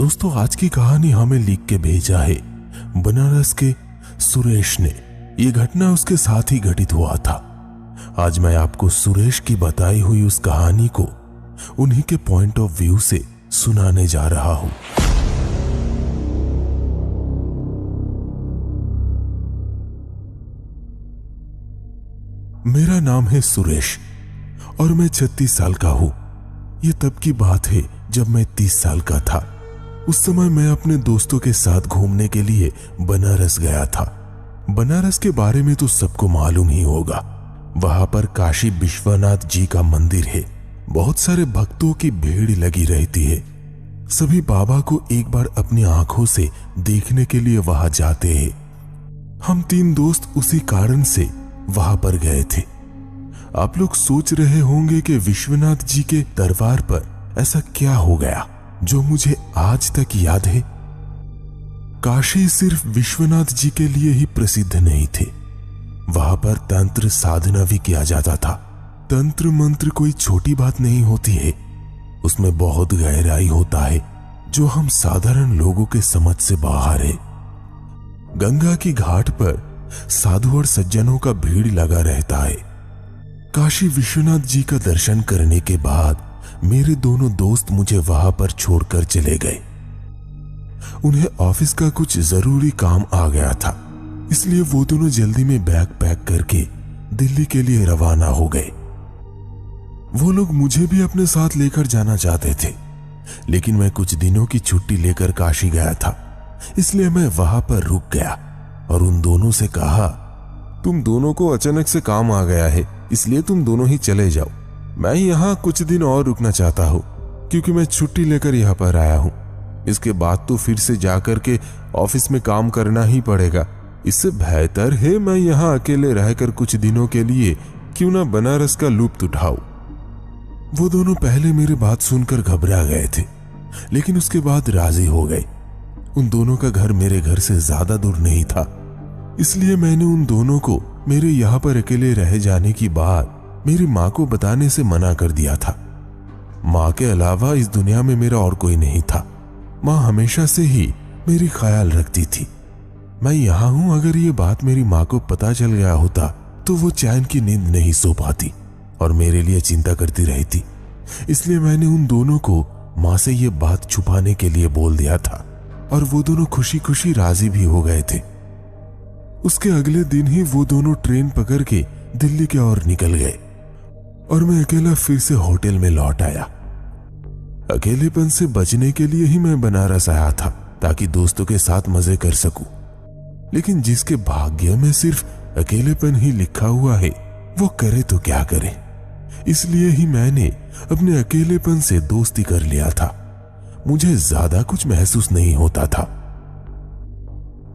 दोस्तों, आज की कहानी हमें लिख के भेजा है बनारस के सुरेश ने। ये घटना उसके साथ ही घटित हुआ था। आज मैं आपको सुरेश की बताई हुई उस कहानी को उन्हीं के पॉइंट ऑफ व्यू से सुनाने जा रहा हूं। मेरा नाम है सुरेश और मैं 36 साल का हूं। यह तब की बात है जब मैं 30 साल का था। उस समय मैं अपने दोस्तों के साथ घूमने के लिए बनारस गया था। बनारस के बारे में तो सबको मालूम ही होगा। वहां पर काशी विश्वनाथ जी का मंदिर है। बहुत सारे भक्तों की भीड़ लगी रहती है। सभी बाबा को एक बार अपनी आंखों से देखने के लिए वहां जाते हैं। हम 3 दोस्त उसी कारण से वहां पर गए थे। आप लोग सोच रहे होंगे कि विश्वनाथ जी के दरबार पर ऐसा क्या हो गया जो मुझे आज तक याद है। काशी सिर्फ विश्वनाथ जी के लिए ही प्रसिद्ध नहीं थे। वहां पर तंत्र साधना भी किया जाता था। तंत्र मंत्र कोई छोटी बात नहीं होती है, उसमें बहुत गहराई होता है जो हम साधारण लोगों के समझ से बाहर है। गंगा की घाट पर साधु और सज्जनों का भीड़ लगा रहता है। काशी विश्वनाथ जी का दर्शन करने के बाद मेरे दोनों दोस्त मुझे वहां पर छोड़कर चले गए। उन्हें ऑफिस का कुछ जरूरी काम आ गया था, इसलिए वो दोनों जल्दी में बैग पैक करके दिल्ली के लिए रवाना हो गए। वो लोग मुझे भी अपने साथ लेकर जाना चाहते थे, लेकिन मैं कुछ दिनों की छुट्टी लेकर काशी गया था, इसलिए मैं वहां पर रुक गया और उन दोनों से कहा, तुम दोनों को अचानक से काम आ गया है, इसलिए तुम दोनों ही चले जाओ। मैं यहाँ कुछ दिन और रुकना चाहता हूँ क्योंकि मैं छुट्टी लेकर यहाँ पर आया हूँ। इसके बाद तो फिर से जाकर के ऑफिस में काम करना ही पड़ेगा। इससे बेहतर है मैं यहाँ अकेले रहकर कुछ दिनों के लिए क्यों ना बनारस का लुत्फ उठाऊं। वो दोनों पहले मेरी बात सुनकर घबरा गए थे, लेकिन उसके बाद राजी हो गए। उन दोनों का घर मेरे घर से ज्यादा दूर नहीं था, इसलिए मैंने उन दोनों को मेरे यहाँ पर अकेले रह जाने की बात मेरी माँ को बताने से मना कर दिया था। माँ के अलावा इस दुनिया में मेरा और कोई नहीं था। माँ हमेशा से ही मेरी ख्याल रखती थी। मैं यहाँ हूँ, अगर ये बात मेरी माँ को पता चल गया होता तो वो चैन की नींद नहीं सो पाती और मेरे लिए चिंता करती रहती। इसलिए मैंने उन दोनों को माँ से ये बात छुपाने के लिए बोल दिया था और वो दोनों खुशी खुशी राजी भी हो गए थे। उसके अगले दिन ही वो दोनों ट्रेन पकड़ के दिल्ली की ओर निकल गए और मैं अकेला फिर से होटल में लौट आया। अकेलेपन से बचने के लिए ही मैं बनारस आया था ताकि दोस्तों के साथ मजे कर सकूं। लेकिन जिसके भाग्य में सिर्फ अकेलेपन ही लिखा हुआ है वो करे तो क्या करे। इसलिए ही मैंने अपने अकेलेपन से दोस्ती कर लिया था। मुझे ज्यादा कुछ महसूस नहीं होता था।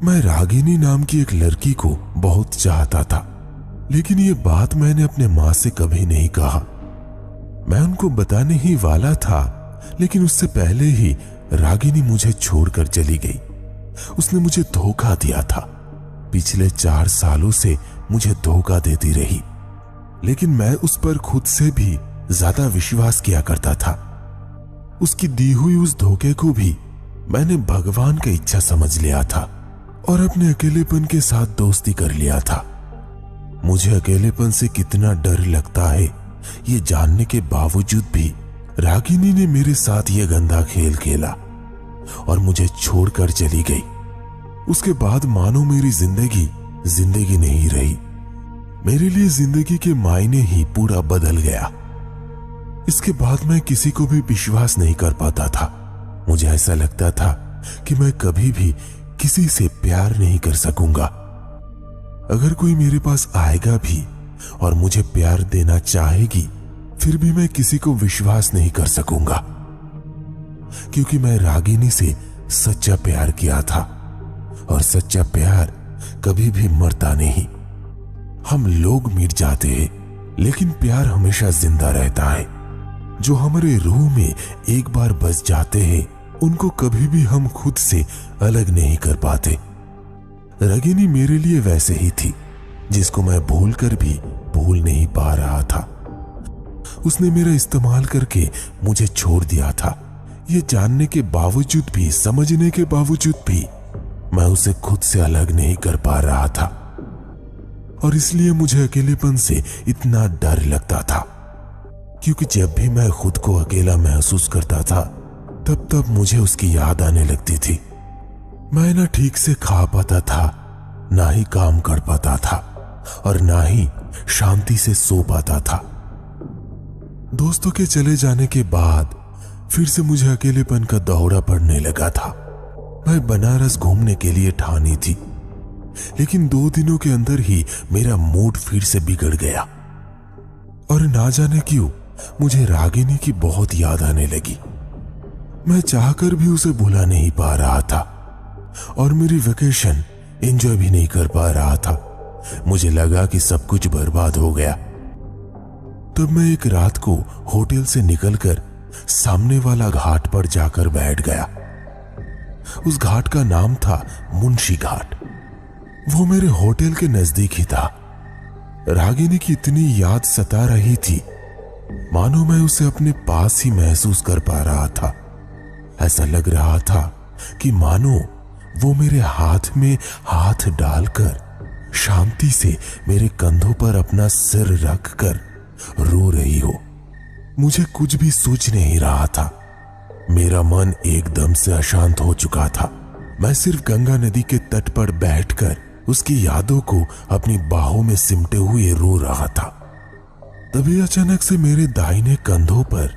मैं रागिनी नाम की एक लड़की को बहुत चाहता था, लेकिन ये बात मैंने अपने माँ से कभी नहीं कहा। मैं उनको बताने ही वाला था, लेकिन उससे पहले ही रागिनी मुझे छोड़कर चली गई। उसने मुझे धोखा दिया था। पिछले 4 सालों से मुझे धोखा देती रही, लेकिन मैं उस पर खुद से भी ज्यादा विश्वास किया करता था। उसकी दी हुई उस धोखे को भी मैंने भगवान की इच्छा समझ लिया था और अपने अकेलेपन के साथ दोस्ती कर लिया था। मुझे अकेलेपन से कितना डर लगता है ये जानने के बावजूद भी रागिनी ने मेरे साथ ये गंदा खेल खेला और मुझे छोड़कर चली गई। उसके बाद मानो मेरी जिंदगी नहीं रही। मेरे लिए जिंदगी के मायने ही पूरा बदल गया। इसके बाद मैं किसी को भी विश्वास नहीं कर पाता था। मुझे ऐसा लगता था कि मैं कभी भी किसी से प्यार नहीं कर सकूंगा। अगर कोई मेरे पास आएगा भी और मुझे प्यार देना चाहेगी, फिर भी मैं किसी को विश्वास नहीं कर सकूंगा, क्योंकि मैं रागिनी से सच्चा प्यार किया था और सच्चा प्यार कभी भी मरता नहीं। हम लोग मिट जाते हैं, लेकिन प्यार हमेशा जिंदा रहता है। जो हमारे रूह में एक बार बस जाते हैं, उनको कभी भी हम खुद से अलग नहीं कर पाते। रागिनी मेरे लिए वैसे ही थी, जिसको मैं भूल कर भी भूल नहीं पा रहा था। उसने मेरा इस्तेमाल करके मुझे छोड़ दिया था, ये जानने के बावजूद भी, समझने के बावजूद भी मैं उसे खुद से अलग नहीं कर पा रहा था, और इसलिए मुझे अकेलेपन से इतना डर लगता था, क्योंकि जब भी मैं खुद को अकेला महसूस करता था तब तब मुझे उसकी याद आने लगती थी। मैं ना ठीक से खा पाता था, ना ही काम कर पाता था, और ना ही शांति से सो पाता था। दोस्तों के चले जाने के बाद फिर से मुझे अकेलेपन का दौरा पड़ने लगा था। मैं बनारस घूमने के लिए ठानी थी, लेकिन 2 दिनों के अंदर ही मेरा मूड फिर से बिगड़ गया, और ना जाने क्यों मुझे रागिनी की बहुत याद आने लगी। मैं चाहकर भी उसे भुला नहीं पा रहा था, और मेरी वेकेशन एंजॉय भी नहीं कर पा रहा था। मुझे लगा कि सब कुछ बर्बाद हो गया। तब मैं एक रात को होटल से निकलकर सामने वाला घाट पर जाकर बैठ गया। उस घाट का नाम था मुंशी घाट। वो मेरे होटल के नजदीक ही था। रागिनी की इतनी याद सता रही थी, मानो मैं उसे अपने पास ही महसूस कर पा रहा था। ऐसा लग रहा था कि मानो वो मेरे हाथ में हाथ डालकर शांति से मेरे कंधों पर अपना सिर रखकर रो रही हो। मुझे कुछ भी सूझ नहीं रहा था। मेरा मन एकदम से अशांत हो चुका था। मैं सिर्फ गंगा नदी के तट पर बैठकर उसकी यादों को अपनी बाहों में सिमटे हुए रो रहा था। तभी अचानक से मेरे दाहिने कंधों पर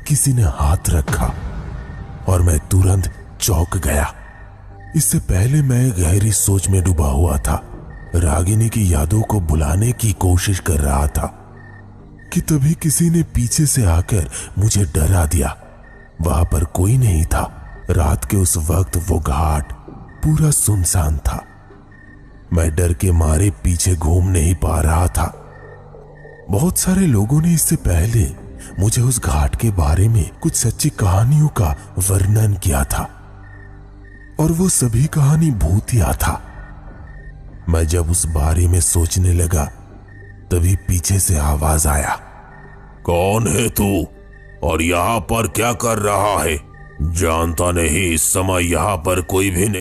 किसी ने हाथ रखा और मैं तुरंत चौंक गया। इससे पहले मैं गहरी सोच में डूबा हुआ था, रागिनी की यादों को भुलाने की कोशिश कर रहा था, कि तभी किसी ने पीछे से आकर मुझे डरा दिया। वहां पर कोई नहीं था। रात के उस वक्त वो घाट पूरा सुनसान था। मैं डर के मारे पीछे घूम नहीं पा रहा था। बहुत सारे लोगों ने इससे पहले मुझे उस घाट के बारे में कुछ सच्ची कहानियों का वर्णन किया था, और वो सभी कहानी भूतिया था। मैं जब उस बारे में सोचने लगा तभी पीछे से आवाज आया, कौन है तू और यहाँ पर क्या कर रहा है? जानता नहीं इस समय यहाँ पर कोई भी नहीं।